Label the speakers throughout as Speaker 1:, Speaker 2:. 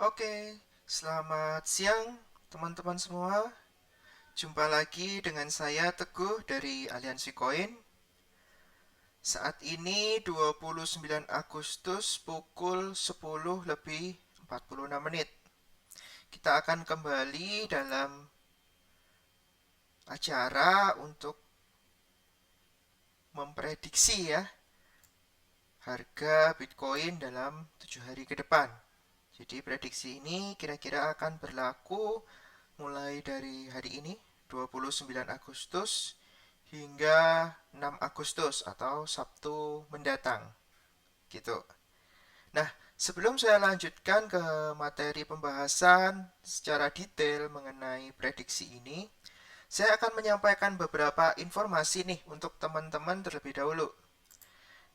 Speaker 1: Oke, selamat siang teman-teman semua. Jumpa lagi dengan saya Teguh dari Aliansi Koin. Saat ini 29 Agustus pukul 10 lebih 46 menit. Kita akan kembali dalam acara untuk memprediksi ya harga Bitcoin dalam 7 hari ke depan. Jadi prediksi ini kira-kira akan berlaku mulai dari hari ini 29 Agustus hingga 6 Agustus atau Sabtu mendatang gitu. Nah, sebelum saya lanjutkan ke materi pembahasan secara detail mengenai prediksi ini, saya akan menyampaikan beberapa informasi nih untuk teman-teman terlebih dahulu.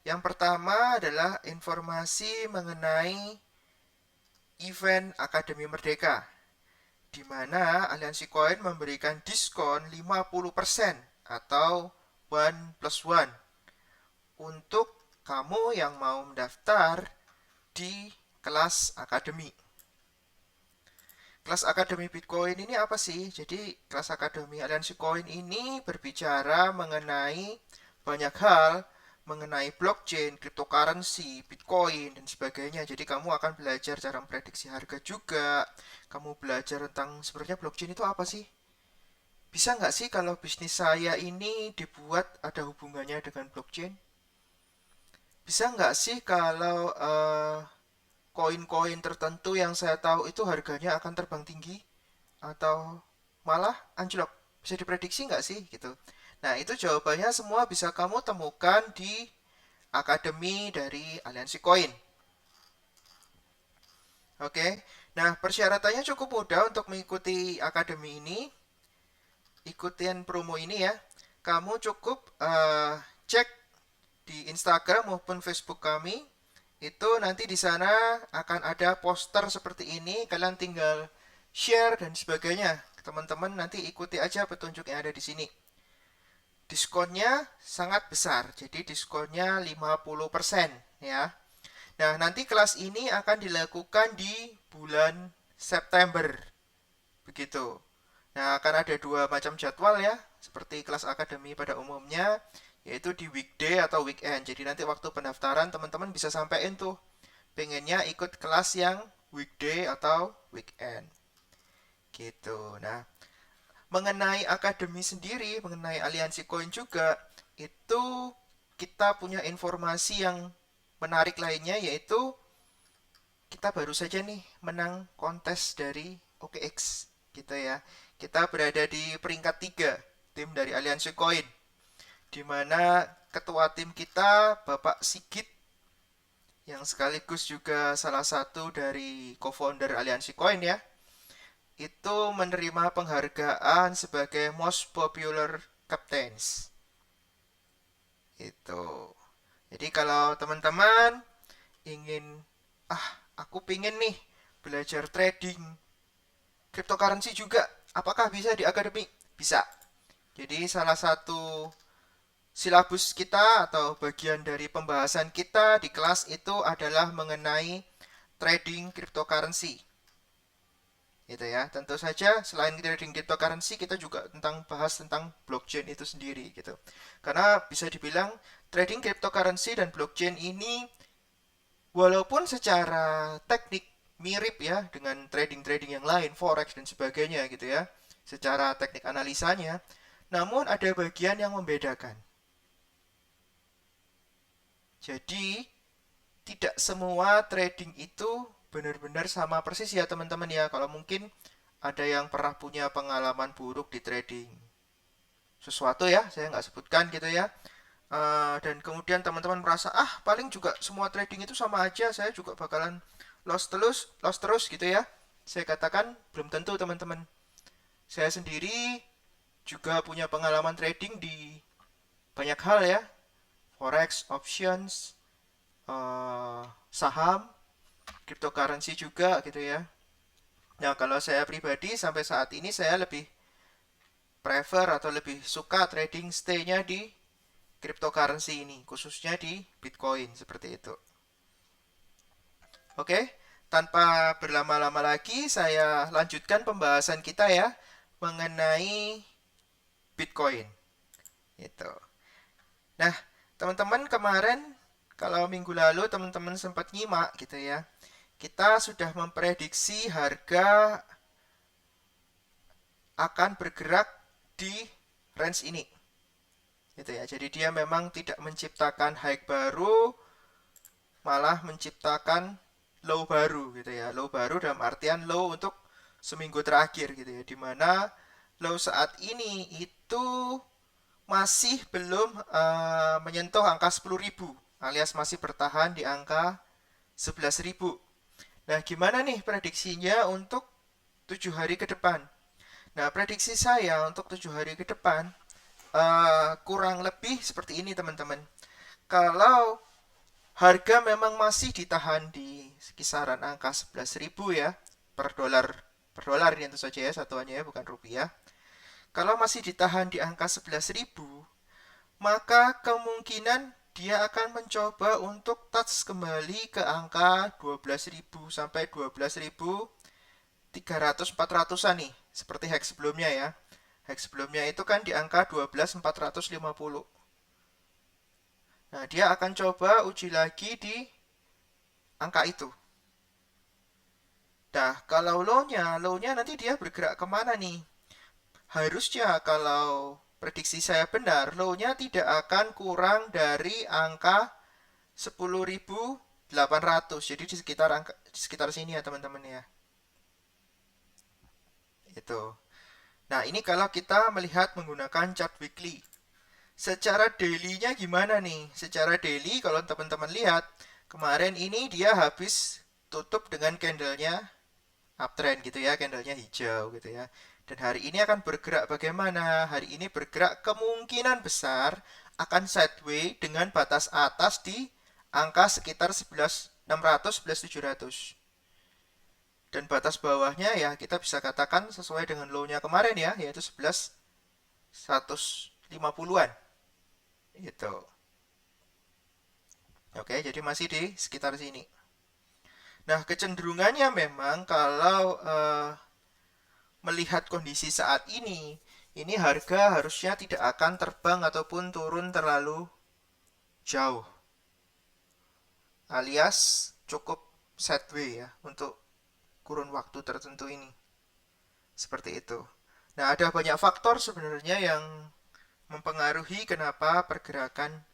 Speaker 1: Yang pertama adalah informasi mengenai event Akademi Merdeka, di mana Aliansi Koin memberikan diskon 50% atau 1+1 untuk kamu yang mau mendaftar di kelas akademi. Kelas akademi Bitcoin ini apa sih? Jadi kelas akademi Aliansi Koin ini berbicara mengenai banyak hal, mengenai blockchain, cryptocurrency, Bitcoin, dan sebagainya. Jadi kamu akan belajar cara memprediksi harga juga. Kamu belajar tentang sebenarnya blockchain itu apa sih? Bisa nggak sih kalau bisnis saya ini dibuat ada hubungannya dengan blockchain? Bisa nggak sih kalau koin-koin tertentu yang saya tahu itu harganya akan terbang tinggi atau malah anjlok? Bisa diprediksi nggak sih gitu? Nah, itu jawabannya semua bisa kamu temukan di Akademi dari Aliansi Koin. Oke, nah persyaratannya cukup mudah untuk mengikuti akademi ini. Ikutin promo ini ya. Kamu cukup cek di Instagram maupun Facebook kami. Itu nanti di sana akan ada poster seperti ini. Kalian tinggal share dan sebagainya. Teman-teman nanti ikuti aja petunjuk yang ada di sini. Diskonnya sangat besar. Jadi diskonnya 50% ya. Nah, nanti kelas ini akan dilakukan di bulan September. Begitu. Nah, akan ada dua macam jadwal ya, seperti kelas akademi pada umumnya, yaitu di weekday atau weekend. Jadi nanti waktu pendaftaran teman-teman bisa sampein tuh, pengennya ikut kelas yang weekday atau weekend. Gitu. Nah, mengenai akademi sendiri, mengenai aliansi koin juga, itu kita punya informasi yang menarik lainnya, yaitu kita baru saja nih menang kontes dari OKX gitu ya. Kita berada di peringkat 3 tim dari Aliansi Koin, di mana ketua tim kita Bapak Sigit yang sekaligus juga salah satu dari co-founder Aliansi Koin ya, itu menerima penghargaan sebagai Most Popular Captains. Itu. Jadi kalau teman-teman ingin, ah aku pingin nih belajar trading cryptocurrency juga, apakah bisa di akademi? Bisa. Jadi salah satu silabus kita atau bagian dari pembahasan kita di kelas itu adalah mengenai trading cryptocurrency. Gitu ya. Tentu saja selain trading cryptocurrency kita juga bahas tentang blockchain itu sendiri gitu. Karena bisa dibilang trading cryptocurrency dan blockchain ini walaupun secara teknik mirip ya dengan trading-trading yang lain, forex dan sebagainya gitu ya, secara teknik analisanya, namun ada bagian yang membedakan. Jadi, tidak semua trading itu benar-benar sama persis ya teman-teman ya. Kalau mungkin ada yang pernah punya pengalaman buruk di trading sesuatu ya, saya nggak sebutkan gitu ya. Dan kemudian teman-teman merasa, ah paling juga semua trading itu sama aja, saya juga bakalan loss terus gitu ya. Saya katakan belum tentu teman-teman. Saya sendiri juga punya pengalaman trading di banyak hal ya, forex, options, saham, cryptocurrency juga gitu ya. Nah kalau saya pribadi sampai saat ini saya lebih prefer atau lebih suka trading stay-nya di cryptocurrency ini, khususnya di Bitcoin seperti itu. Oke, tanpa berlama-lama lagi, saya lanjutkan pembahasan kita ya mengenai Bitcoin. Itu. Nah, teman-teman kemarin kalau minggu lalu teman-teman sempat nyimak gitu ya. Kita sudah memprediksi harga akan bergerak di range ini. Gitu ya. Jadi dia memang tidak menciptakan high baru, malah menciptakan low baru gitu ya. Low baru dalam artian low untuk seminggu terakhir gitu ya. Dimana low saat ini itu masih belum menyentuh angka 10.000 alias masih bertahan di angka 11.000. Nah, gimana nih prediksinya untuk 7 hari ke depan? Nah, prediksi saya untuk 7 hari ke depan kurang lebih seperti ini teman-teman. Kalau harga memang masih ditahan di kisaran angka 11.000 ya per dolar ini tentu saja ya satuannya ya bukan rupiah. Kalau masih ditahan di angka 11.000, maka kemungkinan dia akan mencoba untuk touch kembali ke angka 12.000 sampai 12.300-400-an nih, seperti hack sebelumnya ya. Hack sebelumnya itu kan di angka 12.450. Nah, dia akan coba uji lagi di angka itu. Nah, kalau low-nya nanti dia bergerak kemana nih? Harusnya kalau prediksi saya benar, low-nya tidak akan kurang dari angka 10.800. Jadi di sekitar sini ya teman-teman ya. Itu. Nah, ini kalau kita melihat menggunakan chart weekly. Secara daily-nya gimana nih? Secara daily kalau teman-teman lihat, kemarin ini dia habis tutup dengan candlenya uptrend gitu ya, candlenya hijau gitu ya. Dan hari ini akan bergerak bagaimana? Hari ini bergerak kemungkinan besar akan sideways dengan batas atas di angka sekitar 11.600, 11.700. Dan batas bawahnya ya kita bisa katakan sesuai dengan low-nya kemarin ya, yaitu 11.150-an. Gitu. Oke, jadi masih di sekitar sini. Nah, kecenderungannya memang kalau melihat kondisi saat ini harga harusnya tidak akan terbang ataupun turun terlalu jauh. Alias cukup sideways ya untuk kurun waktu tertentu ini. Seperti itu. Nah, ada banyak faktor sebenarnya yang mempengaruhi kenapa pergerakan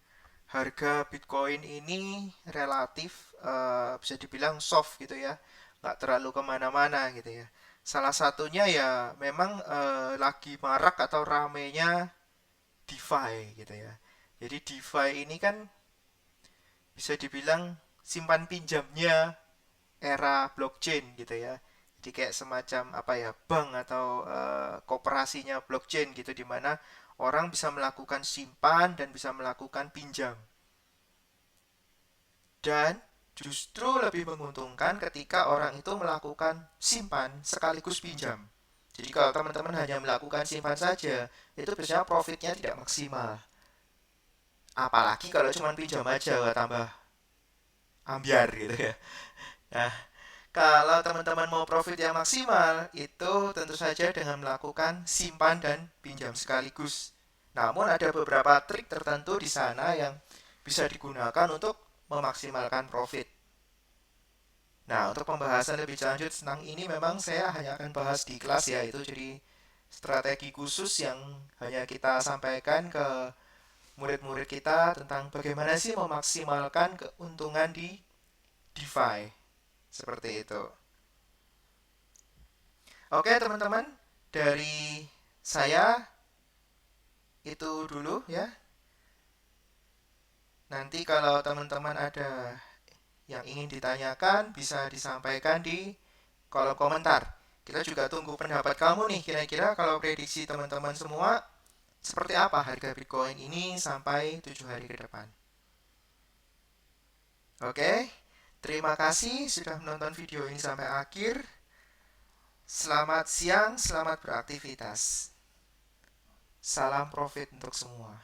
Speaker 1: harga Bitcoin ini relatif bisa dibilang soft gitu ya. Nggak terlalu kemana-mana gitu ya. Salah satunya ya memang lagi marak atau ramenya DeFi gitu ya. Jadi DeFi ini kan bisa dibilang simpan pinjamnya era blockchain gitu ya. Jadi kayak semacam apa ya bank atau kooperasinya blockchain gitu di mana orang bisa melakukan simpan dan bisa melakukan pinjam. Dan justru lebih menguntungkan ketika orang itu melakukan simpan sekaligus pinjam. Jadi kalau teman-teman hanya melakukan simpan saja, itu biasanya profitnya tidak maksimal. Apalagi kalau cuma pinjam aja, tambah ambiar gitu ya. Nah, kalau teman-teman mau profit yang maksimal, itu tentu saja dengan melakukan simpan dan pinjam sekaligus. Namun ada beberapa trik tertentu di sana yang bisa digunakan untuk memaksimalkan profit. Nah, untuk pembahasan lebih lanjut tentang ini memang saya hanya akan bahas di kelas ya, itu jadi strategi khusus yang hanya kita sampaikan ke murid-murid kita tentang bagaimana sih memaksimalkan keuntungan di DeFi. Seperti itu. Oke, teman-teman, dari saya itu dulu ya. Nanti kalau teman-teman ada yang ingin ditanyakan bisa disampaikan di kolom komentar. Kita juga tunggu pendapat kamu nih, kira-kira kalau prediksi teman-teman semua seperti apa harga Bitcoin ini sampai 7 hari ke depan. Oke, terima kasih sudah menonton video ini sampai akhir. Selamat siang, selamat beraktivitas. Salam profit untuk semua.